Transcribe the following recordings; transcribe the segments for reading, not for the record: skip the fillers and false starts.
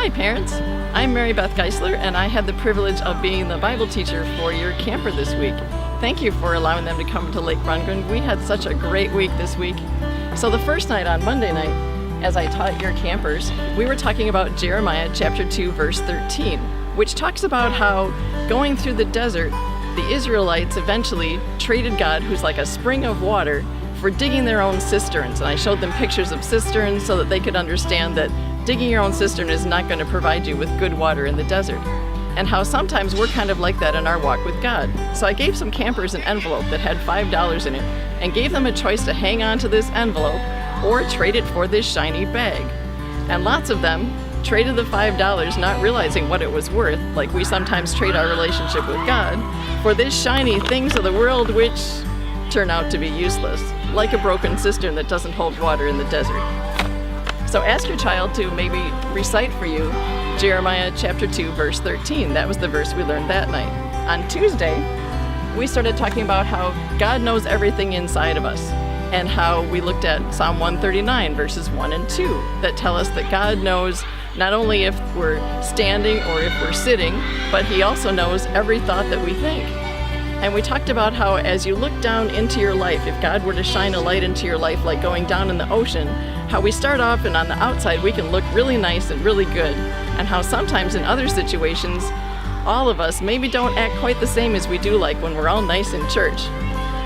Hi parents, I'm Mary Beth Geisler and I had the privilege of being the Bible teacher for your camper this week. Thank you for allowing them to come to Lake Rundgren. We had such a great week this week. So the first night on Monday night, as I taught your campers, we were talking about Jeremiah chapter 2 verse 13, which talks about how going through the desert, the Israelites eventually traded God, who's like a spring of water, for digging their own cisterns. And I showed them pictures of cisterns so that they could understand that digging your own cistern is not going to provide you with good water in the desert. And how sometimes we're kind of like that in our walk with God. So I gave some campers an envelope that had $5 in it and gave them a choice to hang on to this envelope or trade it for this shiny bag. And lots of them traded the $5 not realizing what it was worth, like we sometimes trade our relationship with God, for this shiny things of the world which turn out to be useless, like a broken cistern that doesn't hold water in the desert. So ask your child to maybe recite for you Jeremiah chapter 2 verse 13. That was the verse we learned that night. On Tuesday, we started talking about how God knows everything inside of us, and how we looked at Psalm 139 verses 1 and 2 that tell us that God knows not only if we're standing or if we're sitting, but He also knows every thought that we think. And we talked about how as you look down into your life, if God were to shine a light into your life like going down in the ocean, how we start off and on the outside we can look really nice and really good, and how sometimes in other situations all of us maybe don't act quite the same as we do like when we're all nice in church.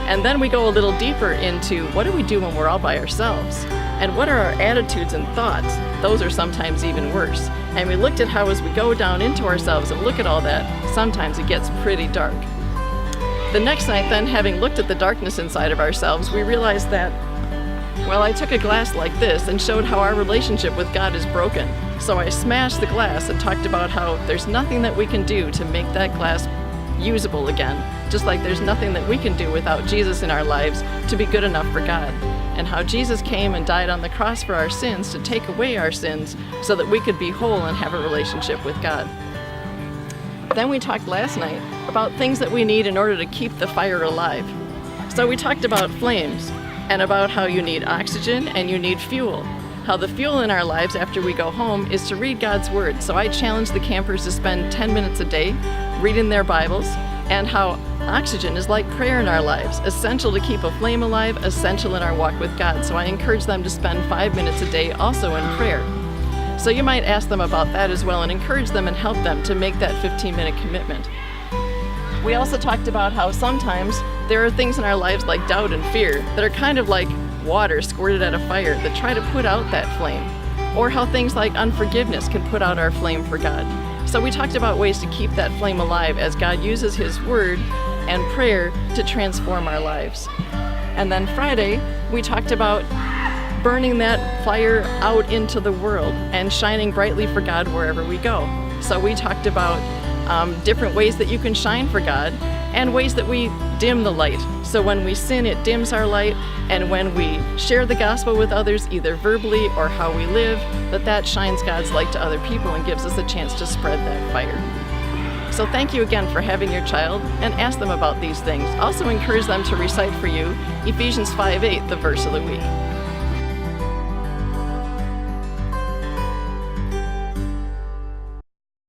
And then we go a little deeper into what do we do when we're all by ourselves? And what are our attitudes and thoughts? Those are sometimes even worse. And we looked at how as we go down into ourselves and look at all that, sometimes it gets pretty dark. The next night then, having looked at the darkness inside of ourselves, we realized that, well, I took a glass like this and showed how our relationship with God is broken. So I smashed the glass and talked about how there's nothing that we can do to make that glass usable again, just like there's nothing that we can do without Jesus in our lives to be good enough for God, and how Jesus came and died on the cross for our sins to take away our sins so that we could be whole and have a relationship with God. Then we talked last night about things that we need in order to keep the fire alive. So we talked about flames and about how you need oxygen and you need fuel. How the fuel in our lives after we go home is to read God's Word. So I challenged the campers to spend 10 minutes a day reading their Bibles, and how oxygen is like prayer in our lives, essential to keep a flame alive, essential in our walk with God. So I encourage them to spend 5 minutes a day also in prayer. So you might ask them about that as well and encourage them and help them to make that 15-minute commitment. We also talked about how sometimes there are things in our lives like doubt and fear that are kind of like water squirted at a fire that try to put out that flame, or how things like unforgiveness can put out our flame for God. So we talked about ways to keep that flame alive as God uses His Word and prayer to transform our lives. And then Friday, we talked about burning that fire out into the world and shining brightly for God wherever we go. So we talked about different ways that you can shine for God and ways that we dim the light. So when we sin, it dims our light, and when we share the gospel with others, either verbally or how we live, that shines God's light to other people and gives us a chance to spread that fire. So thank you again for having your child, and ask them about these things. Also encourage them to recite for you Ephesians 5:8, the verse of the week.